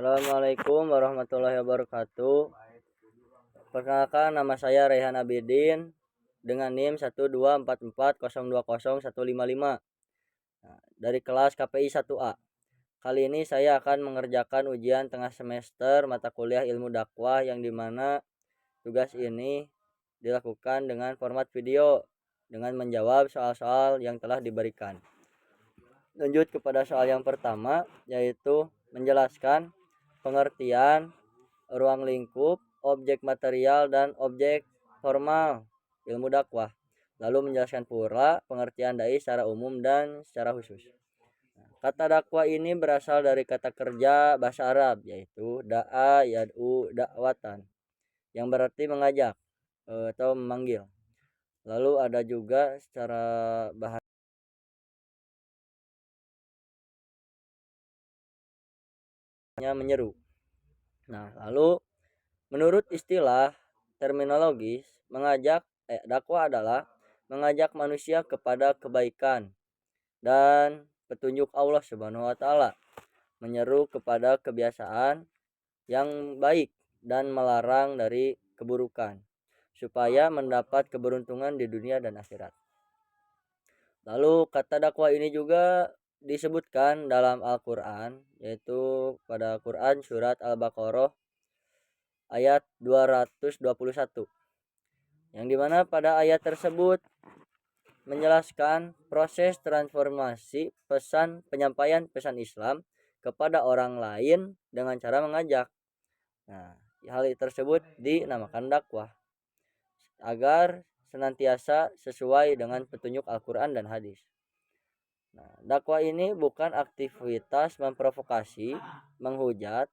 Assalamualaikum warahmatullahi wabarakatuh. Perkenalkan, nama saya Rehan Abidin dengan NIM 124402015 dari kelas KPI 1A. Kali ini saya akan mengerjakan ujian tengah semester mata kuliah ilmu dakwah, yang dimana tugas ini dilakukan dengan format video dengan menjawab soal-soal yang telah diberikan. Lanjut kepada soal yang pertama, yaitu menjelaskan pengertian ruang lingkup, objek material, dan objek formal ilmu dakwah. Lalu menjelaskan pula pengertian dai secara umum dan secara khusus. Kata dakwah ini berasal dari kata kerja bahasa Arab, yaitu da'a yad'u dakwatan, yang berarti mengajak atau memanggil. Lalu ada juga secara bahasa menyeru. Lalu menurut istilah terminologis, dakwah adalah mengajak manusia kepada kebaikan dan petunjuk Allah Subhanahu wa taala, menyeru kepada kebiasaan yang baik dan melarang dari keburukan supaya mendapat keberuntungan di dunia dan akhirat. Lalu kata dakwah ini juga disebutkan dalam Al-Qur'an, yaitu pada Quran surat Al-Baqarah ayat 221, yang dimana pada ayat tersebut menjelaskan proses transformasi penyampaian pesan Islam kepada orang lain dengan cara mengajak. Hal tersebut dinamakan dakwah agar senantiasa sesuai dengan petunjuk Al-Quran dan hadis. Dakwah ini bukan aktivitas memprovokasi, menghujat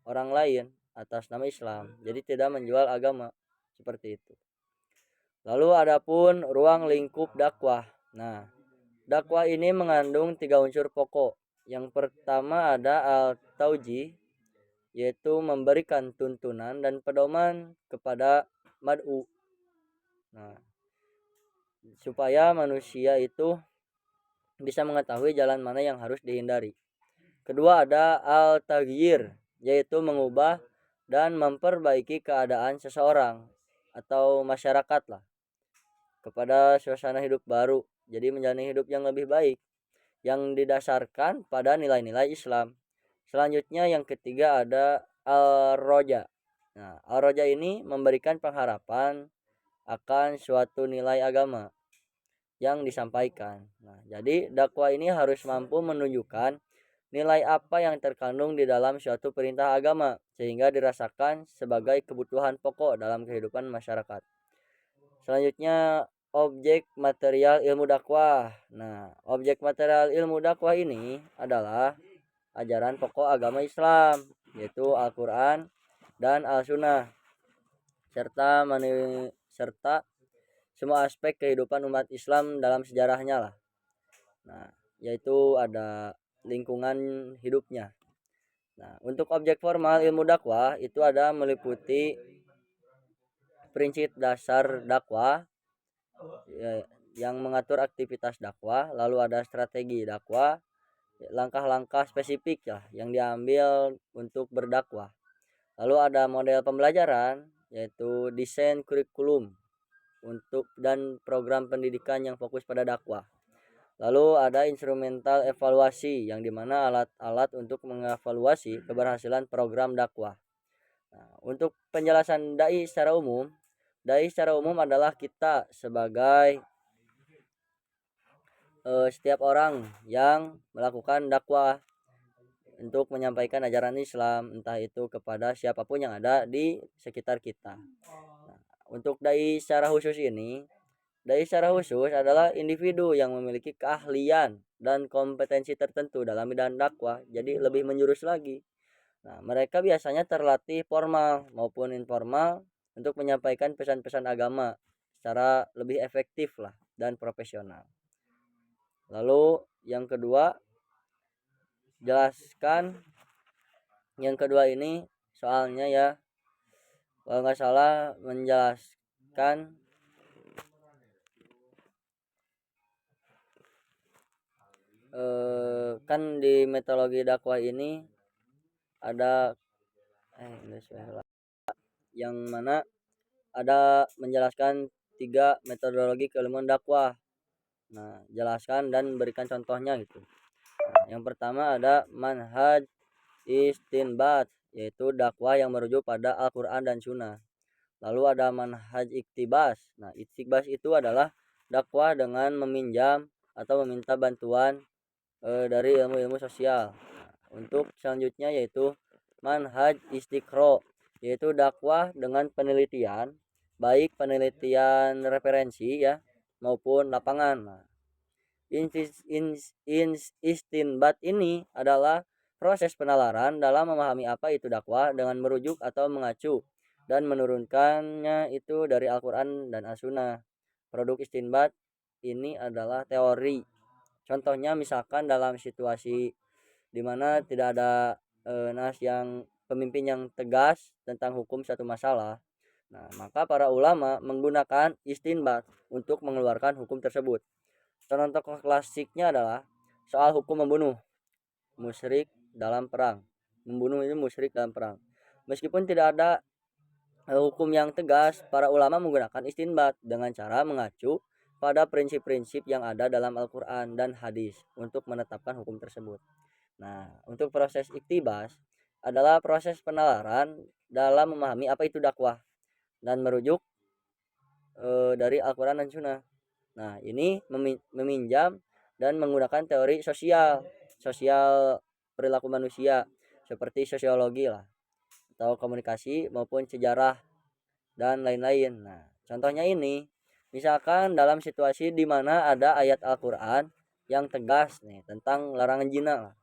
orang lain atas nama Islam, jadi tidak menjual agama seperti itu. Lalu adapun ruang lingkup dakwah. Dakwah ini mengandung 3 unsur pokok. Yang pertama ada al-tauji, yaitu memberikan tuntunan dan pedoman kepada mad'u. Supaya manusia itu bisa mengetahui jalan mana yang harus dihindari. Kedua ada al-taghyir, yaitu mengubah dan memperbaiki keadaan seseorang atau masyarakat kepada suasana hidup baru, jadi menjalani hidup yang lebih baik yang didasarkan pada nilai-nilai Islam. Selanjutnya yang ketiga ada al-roja. Al-roja ini memberikan pengharapan akan suatu nilai agama yang disampaikan. Jadi dakwah ini harus mampu menunjukkan nilai apa yang terkandung di dalam suatu perintah agama sehingga dirasakan sebagai kebutuhan pokok dalam kehidupan masyarakat. Selanjutnya objek material ilmu dakwah. Objek material ilmu dakwah ini adalah ajaran pokok agama Islam, yaitu Al-Quran dan Al-Sunnah, serta semua aspek kehidupan umat Islam dalam sejarahnya yaitu ada lingkungan hidupnya. Untuk objek formal ilmu dakwah itu ada meliputi prinsip dasar dakwah yang mengatur aktivitas dakwah, lalu ada strategi dakwah, langkah-langkah spesifik yang diambil untuk berdakwah. Lalu ada model pembelajaran, yaitu desain kurikulum dan program pendidikan yang fokus pada dakwah. Lalu ada instrumental evaluasi, yang dimana alat-alat untuk mengevaluasi keberhasilan program dakwah. Untuk penjelasan dai secara umum adalah kita sebagai setiap orang yang melakukan dakwah untuk menyampaikan ajaran Islam, entah itu kepada siapapun yang ada di sekitar kita. Untuk dai secara khusus adalah individu yang memiliki keahlian dan kompetensi tertentu dalam bidang dakwah, jadi lebih menjurus lagi. Mereka biasanya terlatih formal maupun informal untuk menyampaikan pesan-pesan agama secara lebih efektif dan profesional. Lalu yang kedua, jelaskan yang kedua ini soalnya kalau nggak salah menjelaskan kan di metodologi dakwah ini ada yang mana ada menjelaskan 3 metodologi keilmuan dakwah. Nah, jelaskan dan berikan contohnya gitu. Nah, yang pertama ada manhaj istinbat, yaitu dakwah yang merujuk pada Al-Qur'an dan Sunnah. Lalu ada manhaj iktibas. Nah, iktibas itu adalah dakwah dengan meminjam atau meminta bantuan dari ilmu-ilmu sosial. Nah, untuk selanjutnya yaitu manhaj istiqro, yaitu dakwah dengan penelitian, baik penelitian referensi ya maupun lapangan. Nah, istinbat ini adalah proses penalaran dalam memahami apa itu dakwah dengan merujuk atau mengacu dan menurunkannya itu dari Al-Quran dan As-Sunnah. Produk istinbat ini adalah teori. Contohnya misalkan dalam situasi di mana tidak ada nas yang pemimpin yang tegas tentang hukum satu masalah. Nah, maka para ulama menggunakan istinbat untuk mengeluarkan hukum tersebut. Contoh klasiknya adalah soal hukum membunuh musyrik dalam perang. Membunuh ini musyrik dalam perang. Meskipun tidak ada hukum yang tegas, para ulama menggunakan istinbat dengan cara mengacu pada prinsip-prinsip yang ada dalam Al-Quran dan hadis untuk menetapkan hukum tersebut. Nah, untuk proses iktibas adalah proses penalaran dalam memahami apa itu dakwah dan merujuk dari Al-Quran dan Sunnah. Nah, ini meminjam dan menggunakan teori sosial perilaku manusia seperti sosiologi lah atau komunikasi maupun sejarah dan lain-lain. Nah, contohnya ini misalkan dalam situasi di mana ada ayat Al-Qur'an yang tegas nih tentang larangan zina lah.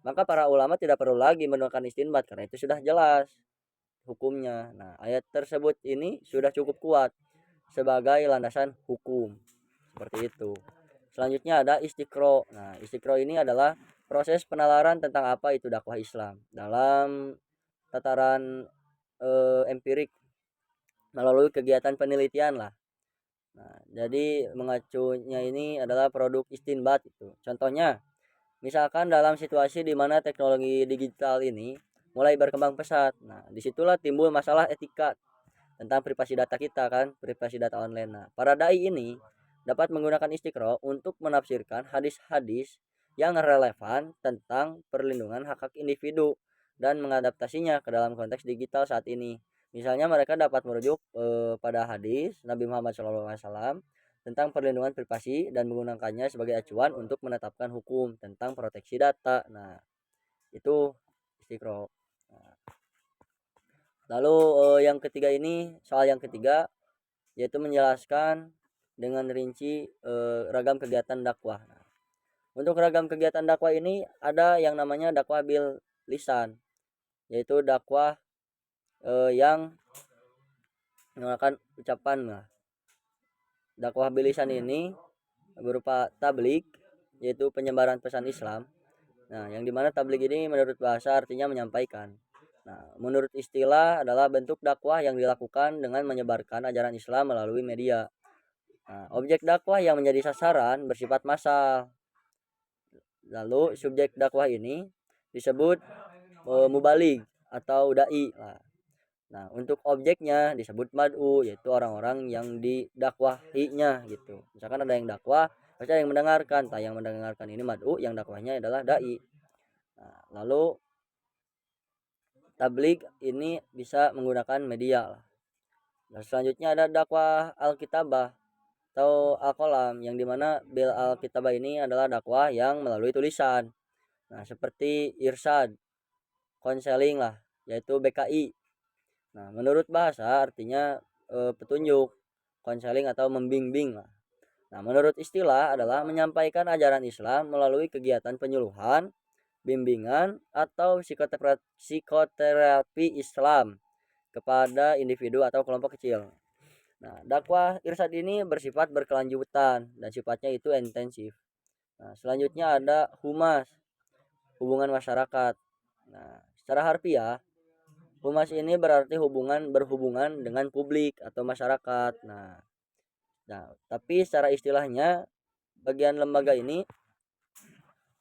Maka para ulama tidak perlu lagi menggunakan istinbat karena itu sudah jelas hukumnya. Nah, ayat tersebut ini sudah cukup kuat sebagai landasan hukum. Seperti itu. Selanjutnya ada istiqro. Nah, istiqro ini adalah proses penalaran tentang apa itu dakwah Islam dalam tataran empirik melalui kegiatan penelitian lah. Nah, jadi mengacunya ini adalah produk istinbat itu. Contohnya, misalkan dalam situasi di mana teknologi digital ini mulai berkembang pesat. Nah, disitulah timbul masalah etika tentang privasi data kita kan, privasi data online. Nah, para dai ini dapat menggunakan istiqro untuk menafsirkan hadis-hadis yang relevan tentang perlindungan hak-hak individu dan mengadaptasinya ke dalam konteks digital saat ini. Misalnya mereka dapat merujuk pada hadis Nabi Muhammad SAW tentang perlindungan privasi dan menggunakannya sebagai acuan untuk menetapkan hukum tentang proteksi data. Nah, itu istiqro. Nah, lalu yang ketiga ini soal yang ketiga yaitu menjelaskan dengan rinci ragam kegiatan dakwah. Nah, untuk ragam kegiatan dakwah ini ada yang namanya dakwah bil lisan, yaitu dakwah yang menggunakan ucapan. Nah, dakwah bil lisan ini berupa tablik, yaitu penyebaran pesan Islam. Nah, yang dimana tablik ini menurut bahasa artinya menyampaikan. Nah, menurut istilah adalah bentuk dakwah yang dilakukan dengan menyebarkan ajaran Islam melalui media. Nah, objek dakwah yang menjadi sasaran bersifat massal. Lalu subjek dakwah ini disebut mubalig atau dai. Nah, untuk objeknya disebut mad'u, yaitu orang-orang yang didakwahinya gitu. Misalkan ada yang dakwah, pasti ada yang mendengarkan. Yang mendengarkan ini mad'u, yang dakwahnya adalah dai. Nah, lalu tabligh ini bisa menggunakan media lah. Nah, selanjutnya ada dakwah alkitabah atau al-qalam, yang dimana bil alkitabah ini adalah dakwah yang melalui tulisan. Nah, seperti irsyad, konseling lah, yaitu BKI. Nah, menurut bahasa artinya petunjuk, konseling atau membimbing lah. Nah, menurut istilah adalah menyampaikan ajaran Islam melalui kegiatan penyuluhan, bimbingan atau psikoterapi Islam kepada individu atau kelompok kecil. Nah, dakwah irsyad ini bersifat berkelanjutan dan sifatnya itu intensif. Nah, selanjutnya ada humas, hubungan masyarakat. Nah, secara harfiah, humas ini berarti berhubungan dengan publik atau masyarakat. Nah, tapi secara istilahnya bagian lembaga ini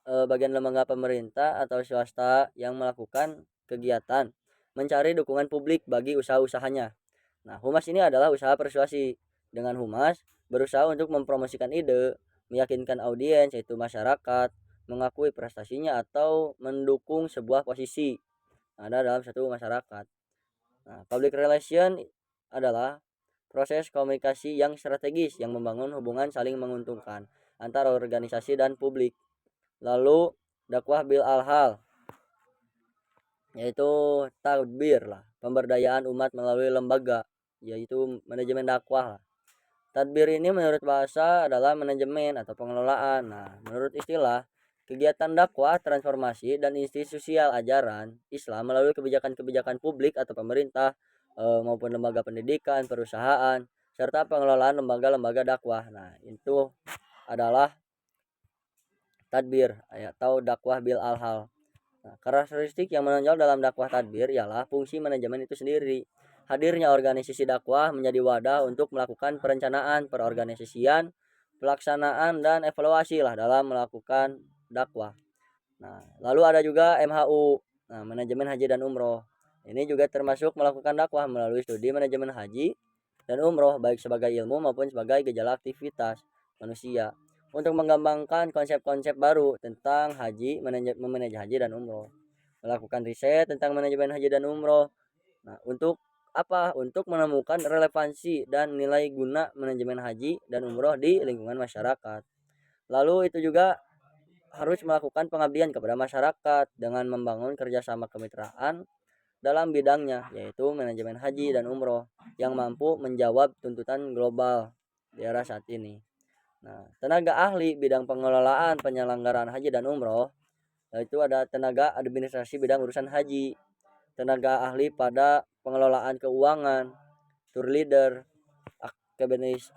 bagian lembaga pemerintah atau swasta yang melakukan kegiatan mencari dukungan publik bagi usaha-usahanya. Nah, humas ini adalah usaha persuasi. Dengan humas, berusaha untuk mempromosikan ide, meyakinkan audiens yaitu masyarakat, mengakui prestasinya atau mendukung sebuah posisi ada dalam satu masyarakat. Nah, public relation adalah proses komunikasi yang strategis yang membangun hubungan saling menguntungkan antara organisasi dan publik. Lalu dakwah bil alhal yaitu tadbir lah, pemberdayaan umat melalui lembaga yaitu manajemen dakwah lah. Tadbir ini menurut bahasa adalah manajemen atau pengelolaan. Nah, menurut istilah, kegiatan dakwah, transformasi, dan institusial ajaran Islam melalui kebijakan-kebijakan publik atau pemerintah maupun lembaga pendidikan, perusahaan, serta pengelolaan lembaga-lembaga dakwah. Nah, itu adalah tadbir atau dakwah bil alhal. Nah, karakteristik yang menonjol dalam dakwah tadbir ialah fungsi manajemen itu sendiri. Hadirnya organisasi dakwah menjadi wadah untuk melakukan perencanaan, perorganisasian, pelaksanaan dan evaluasi lah dalam melakukan dakwah. Nah, lalu ada juga MHU, nah, manajemen haji dan umroh. Ini juga termasuk melakukan dakwah melalui studi manajemen haji dan umroh baik sebagai ilmu maupun sebagai gejala aktivitas manusia untuk mengembangkan konsep-konsep baru tentang haji, memanage haji dan umroh, melakukan riset tentang manajemen haji dan umroh. Nah, untuk apa? Untuk menemukan relevansi dan nilai guna manajemen haji dan umroh di lingkungan masyarakat. Lalu itu juga harus melakukan pengabdian kepada masyarakat dengan membangun kerjasama kemitraan dalam bidangnya, yaitu manajemen haji dan umroh yang mampu menjawab tuntutan global di era saat ini. Nah, tenaga ahli bidang pengelolaan penyelenggaraan haji dan umroh, yaitu ada tenaga administrasi bidang urusan haji, tenaga ahli pada pengelolaan keuangan, tour leader,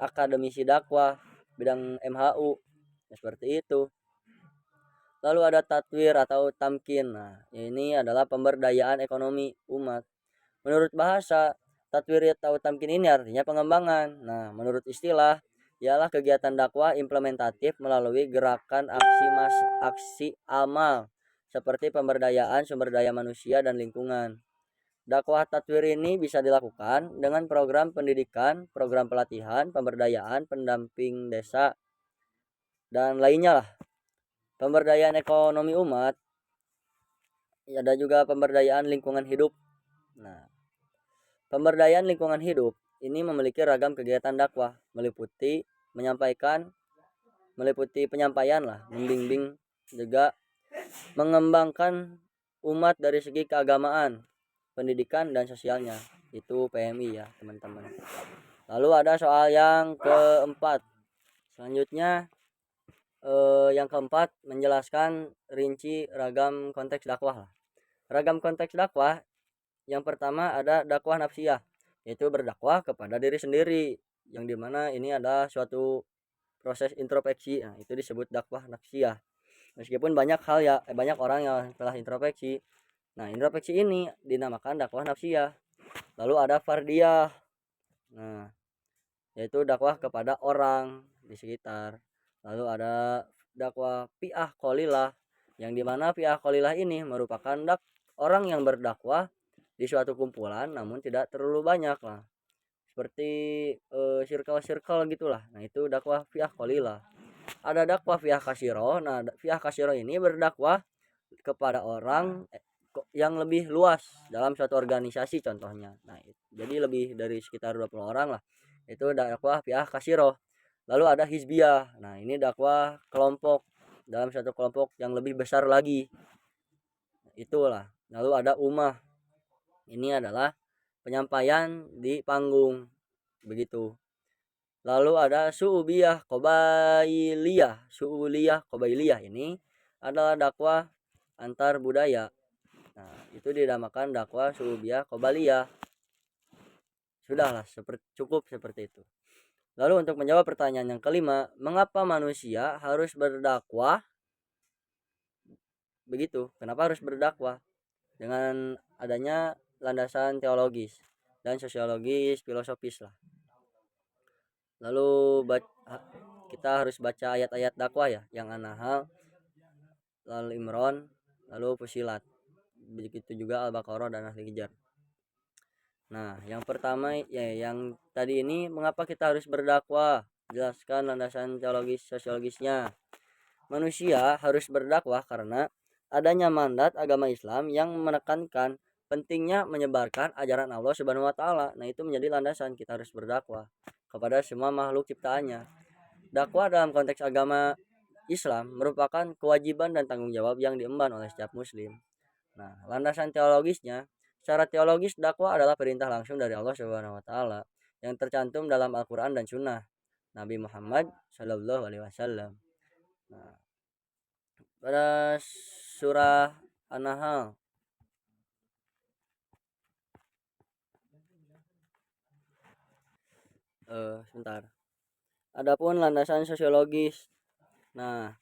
akademisi dakwah, bidang MHU, ya, seperti itu. Lalu ada tatwir atau tamkin. Nah, ini adalah pemberdayaan ekonomi umat. Menurut bahasa, tatwir atau tamkin ini artinya pengembangan. Nah, menurut istilah, ialah kegiatan dakwah implementatif melalui gerakan aksi amal seperti pemberdayaan sumber daya manusia dan lingkungan. Dakwah tatwir ini bisa dilakukan dengan program pendidikan, program pelatihan, pemberdayaan, pendamping desa, dan lainnya lah. Pemberdayaan ekonomi umat, ada juga pemberdayaan lingkungan hidup. Nah, pemberdayaan lingkungan hidup ini memiliki ragam kegiatan dakwah, meliputi penyampaian lah, membimbing juga mengembangkan umat dari segi keagamaan, pendidikan dan sosialnya. Itu PMI ya, teman-teman. Lalu ada soal yang keempat. Selanjutnya yang keempat menjelaskan rinci ragam konteks dakwah. Ragam konteks dakwah yang pertama ada dakwah nafsiyah, yaitu berdakwah kepada diri sendiri, yang dimana ini ada suatu proses introspeksi. Nah, itu disebut dakwah nafsiyah. Meskipun banyak orang yang telah introspeksi. Nah, introspeksi ini dinamakan dakwah nafsiyah. Lalu ada fardiyah. Nah, yaitu dakwah kepada orang di sekitar. Lalu ada dakwah fi'ah qalilah, yang dimana fi'ah qalilah ini merupakan orang yang berdakwah di suatu kumpulan namun tidak terlalu banyak lah, seperti circle-circle gitulah. Nah, itu dakwah fi'ah qalilah. Ada dakwah fi'ah kasyiro. Nah, fi'ah kasyiro ini berdakwah kepada orang yang lebih luas dalam suatu organisasi contohnya. Nah, jadi lebih dari sekitar 20 orang lah. Itu dakwah fi'ah kasyiro. Lalu ada hizbiyah. Nah, ini dakwah kelompok dalam satu kelompok yang lebih besar lagi. Itulah. Lalu ada ummah. Ini adalah penyampaian di panggung. Begitu. Lalu ada su'ubiyah qabailiyah. Su'uliyah qabailiyah ini adalah dakwah antar budaya. Nah, itu dinamakan dakwah su'ubiyah qabailiyah. Sudahlah, cukup seperti itu. Lalu untuk menjawab pertanyaan yang kelima, mengapa manusia harus berdakwah? Begitu, kenapa harus berdakwah? Dengan adanya landasan teologis dan sosiologis, filosofis lah. Lalu kita harus baca ayat-ayat dakwah ya, yang An-Nahl, lalu Imran, lalu Fusilat. begitu juga Al-Baqarah dan Al-Hijr. Nah, yang pertama ya yang tadi ini mengapa kita harus berdakwah? Jelaskan landasan teologis sosiologisnya. Manusia harus berdakwah karena adanya mandat agama Islam yang menekankan pentingnya menyebarkan ajaran Allah Subhanahu wa taala. Nah, itu menjadi landasan kita harus berdakwah kepada semua makhluk ciptaannya. Dakwah dalam konteks agama Islam merupakan kewajiban dan tanggung jawab yang diemban oleh setiap muslim. Nah, landasan teologisnya, secara teologis dakwah adalah perintah langsung dari Allah Subhanahu wa taala yang tercantum dalam Al-Qur'an dan Sunnah Nabi Muhammad Shallallahu alaihi wasallam. Nah, pada surah An-Nahl sebentar. Adapun landasan sosiologis. Nah,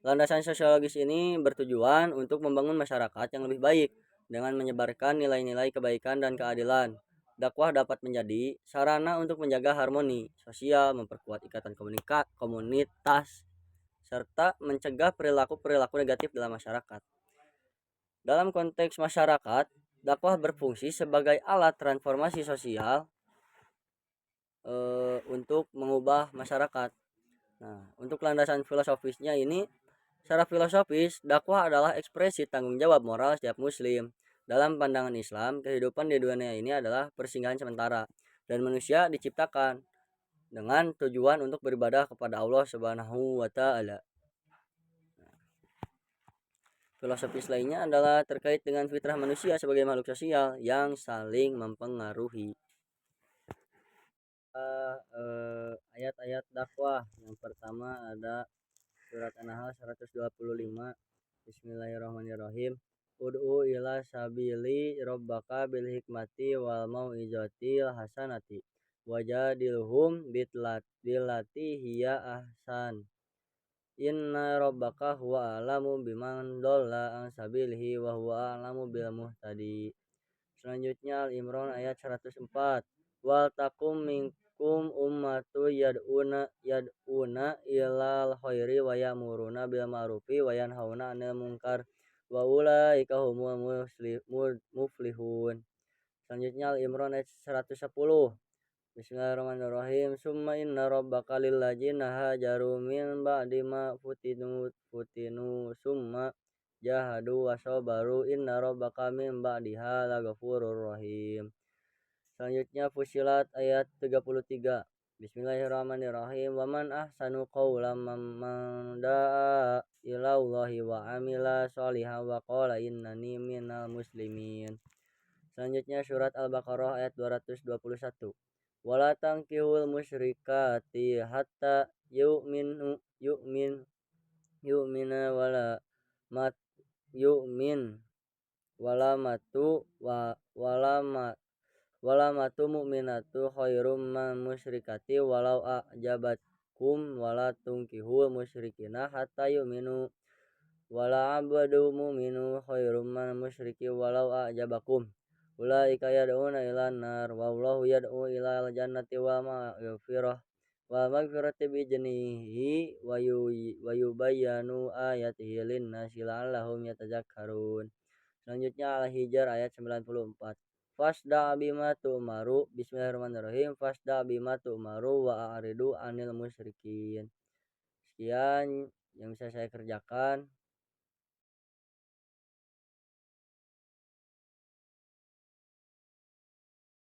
landasan sosiologis ini bertujuan untuk membangun masyarakat yang lebih baik dengan menyebarkan nilai-nilai kebaikan dan keadilan. Dakwah dapat menjadi sarana untuk menjaga harmoni sosial, memperkuat ikatan komunitas, serta mencegah perilaku-perilaku negatif dalam masyarakat. Dalam konteks masyarakat, dakwah berfungsi sebagai alat transformasi sosial untuk mengubah masyarakat. Nah, untuk landasan filosofisnya ini, secara filosofis, dakwah adalah ekspresi tanggung jawab moral setiap muslim. Dalam pandangan Islam, kehidupan di dunia ini adalah persinggahan sementara dan manusia diciptakan dengan tujuan untuk beribadah kepada Allah Subhanahu wa taala. Filosofis lainnya adalah terkait dengan fitrah manusia sebagai makhluk sosial yang saling mempengaruhi. Ayat-ayat dakwah. Yang pertama ada surat An-Nahl 125. Bismillahirrahmanirrahim. Ud'u ila sabili rabbaka bil hikmati wal mau'izatil hasanati wajadilhum billati hiya ahsan. Inna rabbaka huwa a'lamu biman dhalla an sabilihi wa huwa a'lamu bil muhtadi. Selanjutnya Al-Imran ayat 104. Wal takum minkum ummatu yad'una ilal khairi wa ya'muruna bil ma'rufi wa yanhauna 'anil munkar wa ulaika humul muflihun. Selanjutnya Al-Imran ayat 110. Bismillahirrahmanirrahim. Summa inna rabbaka lil ladzina hajaru min ba'di ma futinu summa jahadu wa sabaru inna rabbaka min ba'diha laghafurur rahim. Selanjutnya Fusilat ayat 33. Bismillahirrahmanirrahim. Wa man ahsanu qawlan mimman da'a ila Allahi wa amila sholihan wa qala innani minal muslimin. Selanjutnya surat Al-Baqarah ayat 221. Wala tankihul musyrikati hatta yu'mina wala mat yu'min wala matu mu'minatu khairum man musyrikati walau a'jabatkum wala tunkihul musyrikina hatta yu'minu wala abadu mu'minu khairum man musyriki walau a'jabakum. Ulaika yad'una ilan nar wallahu yad'u ilal jannati wa maghfirati bi'iznihi wa yubayyanu ayatihi lin-nasi la'allahum yatadzakkarun. Selanjutnya Al-Hijr ayat 94. Fasda bima tu'maru. Bismillahirrahmanirrahim. Fasda bima tu'maru wa a'ridu 'anil musyrikin. Sekian yang bisa saya kerjakan.